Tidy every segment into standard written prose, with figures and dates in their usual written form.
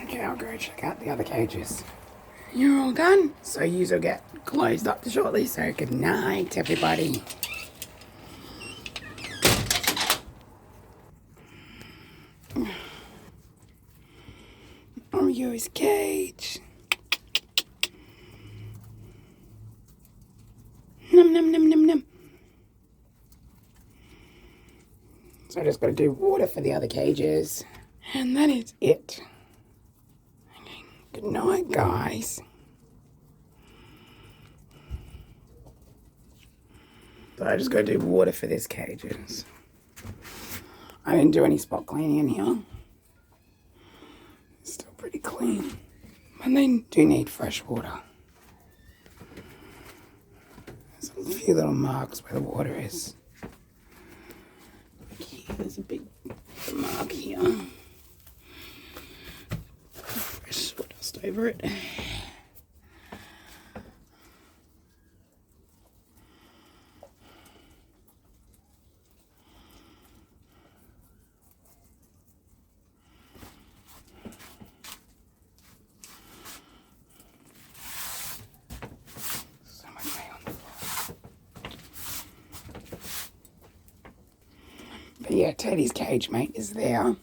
Okay, I'll go check out the other cages. You're all done, so you'll get closed up shortly, so good night, everybody. Orio's cage. Num num num num num. So I just got to do water for the other cages. And that is it. Okay, good night, guys. So I just got to do water for these cages. I didn't do any spot cleaning in here. It's still pretty clean. But they do need fresh water. There's a few little marks where the water is. There's a big mark here. Fresh sawdust over it. But yeah, Teddy's cage mate is there.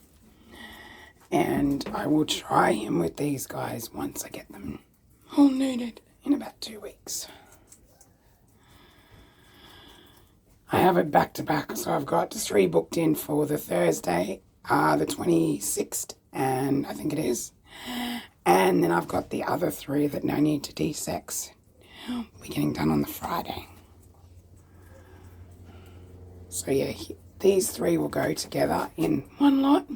And I will try him with these guys once I get them all neutered in about 2 weeks. I have it back to back, so I've got 3 booked in for the Thursday, the 26th, and I think it is. And then I've got the other 3 that I need to de-sex. We're getting done on the Friday. So yeah, these 3 will go together in one lot.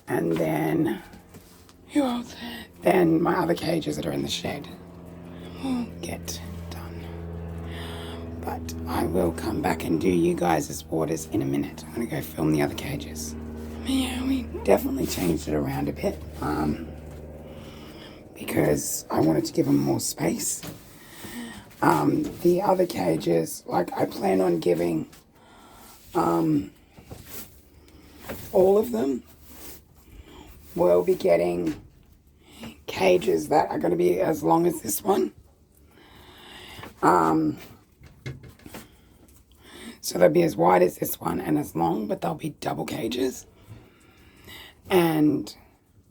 And then, who else? Then my other cages that are in the shed will get done. But I will come back and do you guys' waters in a minute. I'm going to go film the other cages. Yeah, we definitely changed it around a bit. Because I wanted to give them more space. The other cages, like I plan on giving all of them will be getting cages that are going to be as long as this one. So they'll be as wide as this one and as long, but they'll be double cages. And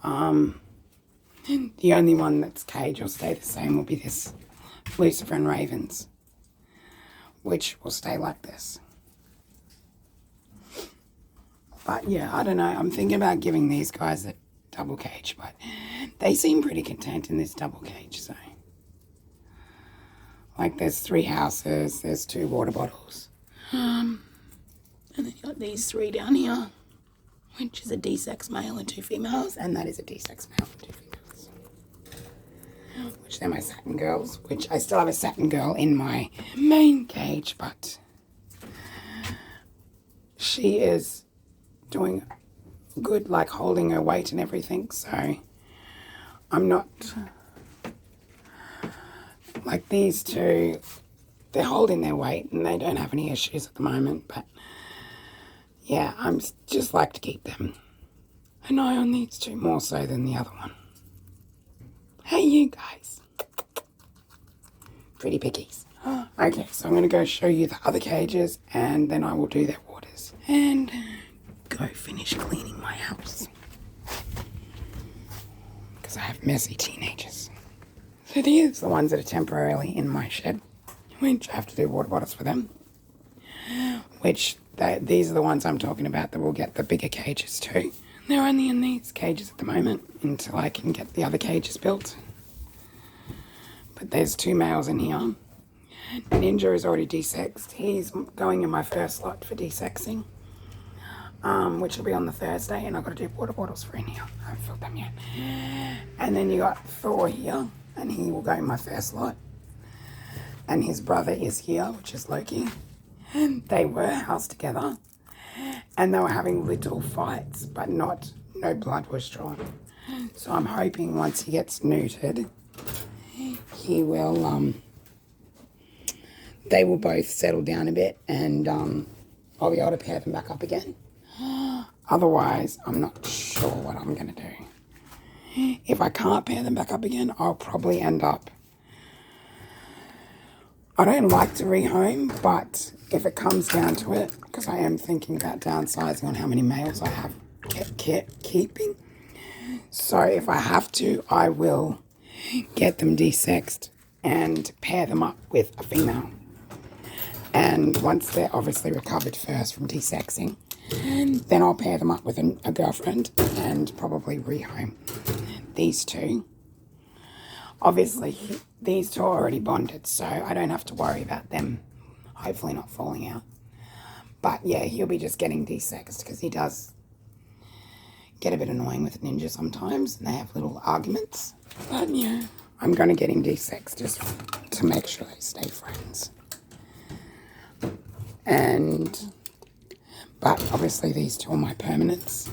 the only one that's cage will stay the same will be this Lucifer and Ravens, which will stay like this. But yeah, I don't know. I'm thinking about giving these guys a double cage, but they seem pretty content in this double cage. So, like, there's 3 houses, there's 2 water bottles, and then you got these 3 down here, which is a D-sex male and 2 females, and that is a D-sex male and 2 females, which they're my satin girls. Which I still have a satin girl in my main cage, but she is doing good, like holding her weight and everything, so I'm not, like these 2, they're holding their weight and they don't have any issues at the moment, but yeah, I'm just like to keep them an eye on these 2 more so than the other one. Hey you guys, pretty pickies. Okay, so I'm going to go show you the other cages and then I will do their waters and go finish cleaning my house because I have messy teenagers. So these are the ones that are temporarily in my shed, which I have to do water bottles for them, which these are the ones I'm talking about that will get the bigger cages too. They're only in these cages at the moment until I can get the other cages built. But there's 2 males in here. Ninja is already de-sexed. He's going in my first lot for de-sexing. Which will be on the Thursday, and I've got to do water bottles for in here. I haven't filled them yet. And then you got Thor here, and he will go in my first lot. And his brother is here, which is Loki. And they were housed together, and they were having little fights, but no blood was drawn. So I'm hoping once he gets neutered, he will, they will both settle down a bit, and I'll be able to pair them back up again. Otherwise, I'm not sure what I'm going to do. if I can't pair them back up again, I'll probably end up... I don't like to rehome, but if it comes down to it, because I am thinking about downsizing on how many males I have keeping. So if I have to, I will get them desexed and pair them up with a female. And once they're obviously recovered first from desexing, then I'll pair them up with a girlfriend and probably rehome these two. Obviously, these two are already bonded, so I don't have to worry about them hopefully not falling out. But yeah, he'll be just getting desexed because he does get a bit annoying with Ninja sometimes, and they have little arguments. But yeah, I'm going to get him desexed just to make sure they stay friends. But obviously these two are my permanents.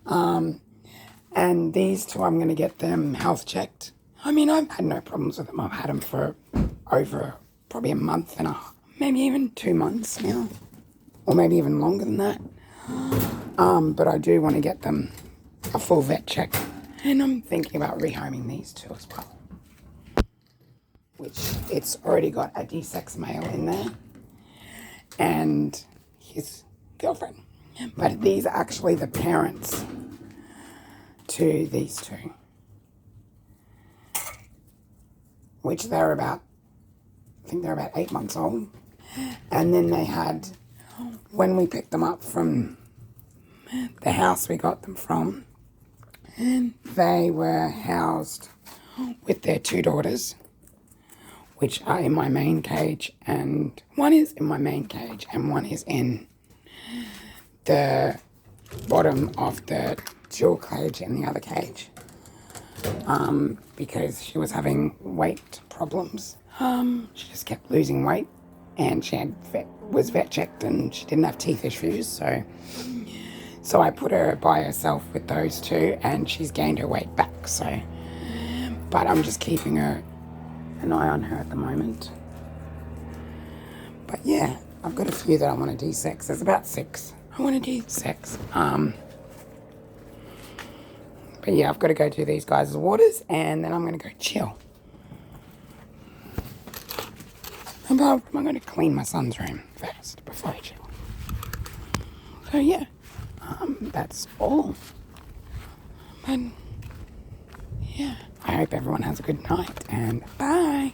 And these two, I'm going to get them health checked. I mean, I've had no problems with them. I've had them for over probably a month and a half, maybe even 2 months now, or maybe even longer than that. But I do want to get them a full vet check, and I'm thinking about rehoming these two as well, which it's already got a D-sex male in there and his girlfriend. But these are actually the parents to these two, which they're about, I think they're about 8 months old. And then they had, when we picked them up from the house we got them from, they were housed with their 2 daughters, which are in my main cage, and one is in my main cage and one is in the bottom of the dual cage in the other cage, because she was having weight problems. She just kept losing weight, and she was vet checked and she didn't have teeth issues, so I put her by herself with those 2, and she's gained her weight back. But I'm just keeping an eye on her at the moment. But yeah, I've got a few that I want to de-sex. There's about 6 I want to de-sex. But yeah, I've got to go do these guys' waters, and then I'm going to go chill. I'm going to clean my son's room first before I chill. So yeah, that's all. But yeah, I hope everyone has a good night, and bye.